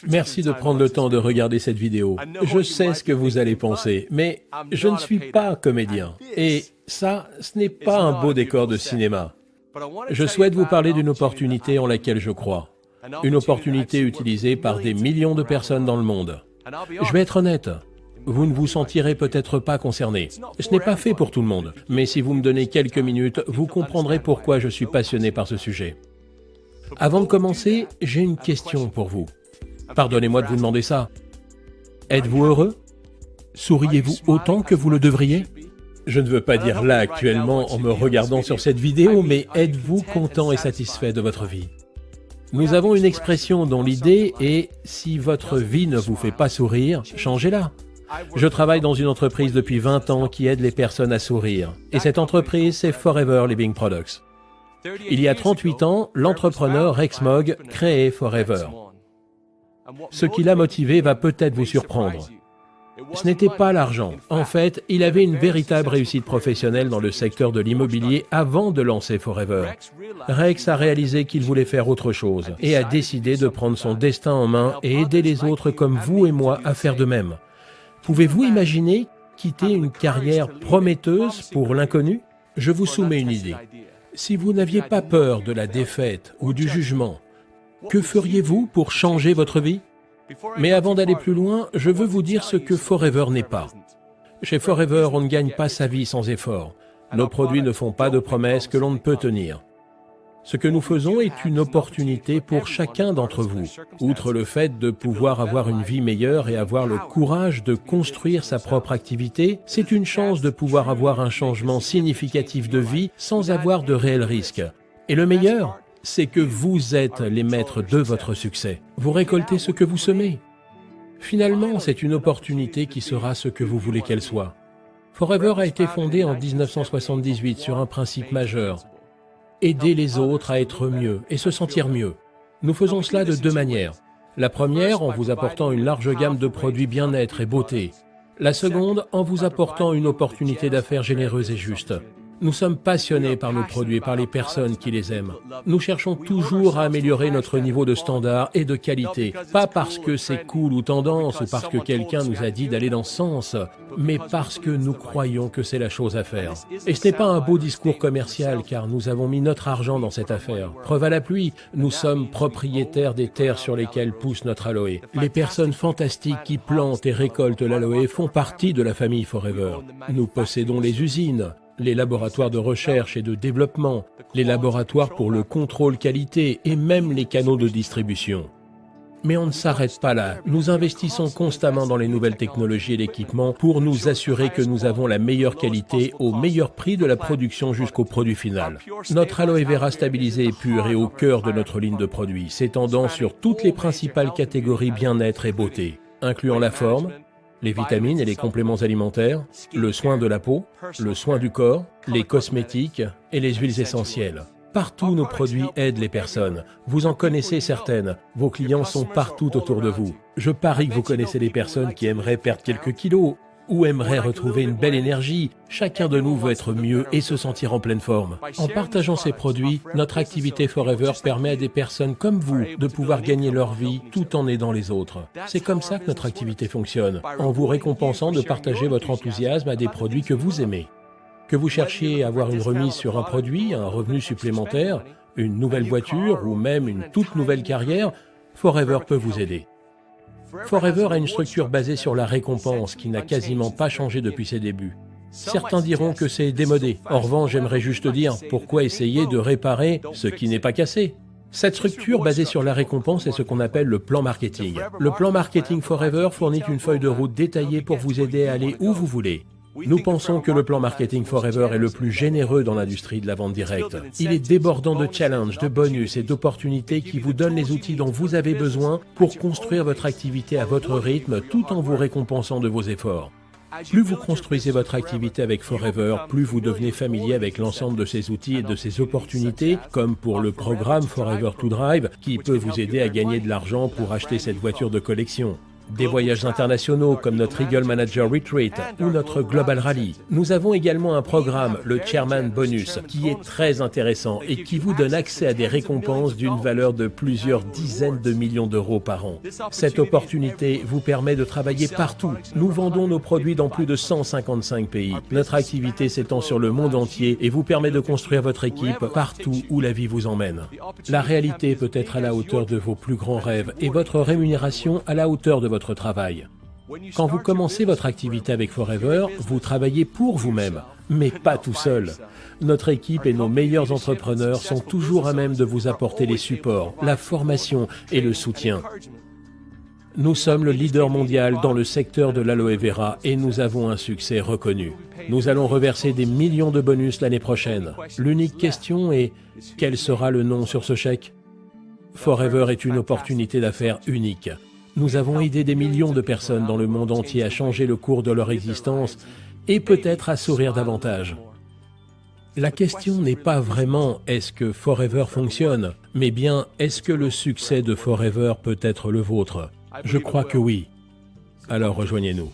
Merci de prendre le temps de regarder cette vidéo. Je sais ce que vous allez penser, mais je ne suis pas comédien. Et ça, ce n'est pas un beau décor de cinéma. Je souhaite vous parler d'une opportunité en laquelle je crois. Une opportunité utilisée par des millions de personnes dans le monde. Je vais être honnête, vous ne vous sentirez peut-être pas concerné. Ce n'est pas fait pour tout le monde, mais si vous me donnez quelques minutes, vous comprendrez pourquoi je suis passionné par ce sujet. Avant de commencer, j'ai une question pour vous. Pardonnez-moi de vous demander ça. Êtes-vous heureux? Souriez-vous autant que vous le devriez? Je ne veux pas dire là actuellement en me regardant sur cette vidéo, mais êtes-vous content et satisfait de votre vie? Nous avons une expression dont l'idée est « si votre vie ne vous fait pas sourire, changez-la ». Je travaille dans une entreprise depuis 20 ans qui aide les personnes à sourire. Et cette entreprise, c'est Forever Living Products. Il y a 38 ans, l'entrepreneur Rex Mogg créait Forever. Ce qui l'a motivé va peut-être vous surprendre. Ce n'était pas l'argent. En fait, il avait une véritable réussite professionnelle dans le secteur de l'immobilier avant de lancer Forever. Rex a réalisé qu'il voulait faire autre chose et a décidé de prendre son destin en main et aider les autres comme vous et moi à faire de même. Pouvez-vous imaginer quitter une carrière prometteuse pour l'inconnu? Je vous soumets une idée. Si vous n'aviez pas peur de la défaite ou du jugement, que feriez-vous pour changer votre vie? Mais avant d'aller plus loin, je veux vous dire ce que Forever n'est pas. Chez Forever, on ne gagne pas sa vie sans effort. Nos produits ne font pas de promesses que l'on ne peut tenir. Ce que nous faisons est une opportunité pour chacun d'entre vous. Outre le fait de pouvoir avoir une vie meilleure et avoir le courage de construire sa propre activité, c'est une chance de pouvoir avoir un changement significatif de vie sans avoir de réels risques. Et le meilleur, c'est que vous êtes les maîtres de votre succès. Vous récoltez ce que vous semez. Finalement, c'est une opportunité qui sera ce que vous voulez qu'elle soit. Forever a été fondé en 1978 sur un principe majeur. Aider les autres à être mieux et se sentir mieux. Nous faisons cela de deux manières. La première, en vous apportant une large gamme de produits bien-être et beauté. La seconde, en vous apportant une opportunité d'affaires généreuse et juste. Nous sommes passionnés par nos produits et par les personnes qui les aiment. Nous cherchons toujours à améliorer notre niveau de standard et de qualité, pas parce que c'est cool ou tendance ou parce que quelqu'un nous a dit d'aller dans ce sens, mais parce que nous croyons que c'est la chose à faire. Et ce n'est pas un beau discours commercial car nous avons mis notre argent dans cette affaire. Preuve à la pluie, nous sommes propriétaires des terres sur lesquelles pousse notre aloe. Les personnes fantastiques qui plantent et récoltent l'aloe font partie de la famille Forever. Nous possédons les usines, les laboratoires de recherche et de développement, les laboratoires pour le contrôle qualité et même les canaux de distribution. Mais on ne s'arrête pas là. Nous investissons constamment dans les nouvelles technologies et l'équipement pour nous assurer que nous avons la meilleure qualité au meilleur prix de la production jusqu'au produit final. Notre aloe vera stabilisé et pur est au cœur de notre ligne de produits, s'étendant sur toutes les principales catégories bien-être et beauté, incluant la forme, les vitamines et les compléments alimentaires, le soin de la peau, le soin du corps, les cosmétiques et les huiles essentielles. Partout, nos produits aident les personnes. Vous en connaissez certaines. Vos clients sont partout autour de vous. Je parie que vous connaissez des personnes qui aimeraient perdre quelques kilos ou aimeraient retrouver une belle énergie. Chacun de nous veut être mieux et se sentir en pleine forme. En partageant ces produits, notre activité Forever permet à des personnes comme vous de pouvoir gagner leur vie tout en aidant les autres. C'est comme ça que notre activité fonctionne, en vous récompensant de partager votre enthousiasme à des produits que vous aimez. Que vous cherchiez à avoir une remise sur un produit, un revenu supplémentaire, une nouvelle voiture ou même une toute nouvelle carrière, Forever peut vous aider. Forever a une structure basée sur la récompense qui n'a quasiment pas changé depuis ses débuts. Certains diront que c'est démodé. En revanche, j'aimerais juste dire, pourquoi essayer de réparer ce qui n'est pas cassé? Cette structure basée sur la récompense est ce qu'on appelle le plan marketing. Le plan marketing Forever fournit une feuille de route détaillée pour vous aider à aller où vous voulez. Nous pensons que le plan marketing Forever est le plus généreux dans l'industrie de la vente directe. Il est débordant de challenges, de bonus et d'opportunités qui vous donnent les outils dont vous avez besoin pour construire votre activité à votre rythme tout en vous récompensant de vos efforts. Plus vous construisez votre activité avec Forever, plus vous devenez familier avec l'ensemble de ces outils et de ces opportunités, comme pour le programme Forever to Drive, qui peut vous aider à gagner de l'argent pour acheter cette voiture de collection. des voyages internationaux comme notre Eagle Manager Retreat ou notre Global Rally. Nous avons également un programme, le Chairman Bonus, qui est très intéressant et qui vous donne accès à des récompenses d'une valeur de plusieurs dizaines de millions d'euros par an. Cette opportunité vous permet de travailler partout. Nous vendons nos produits dans plus de 155 pays. Notre activité s'étend sur le monde entier et vous permet de construire votre équipe partout où la vie vous emmène. La réalité peut être à la hauteur de vos plus grands rêves et votre rémunération à la hauteur de votre travail. Quand vous commencez votre activité avec Forever, vous travaillez pour vous-même, mais pas tout seul. Notre équipe et nos meilleurs entrepreneurs sont toujours à même de vous apporter les supports, la formation et le soutien. Nous sommes le leader mondial dans le secteur de l'aloe vera et nous avons un succès reconnu. Nous allons reverser des millions de bonus l'année prochaine. L'unique question est, quel sera le nom sur ce chèque? Forever est une opportunité d'affaires unique. Nous avons aidé des millions de personnes dans le monde entier à changer le cours de leur existence et peut-être à sourire davantage. La question n'est pas vraiment « est-ce que Forever fonctionne ?», mais bien « est-ce que le succès de Forever peut être le vôtre ?» Je crois que oui. Alors rejoignez-nous.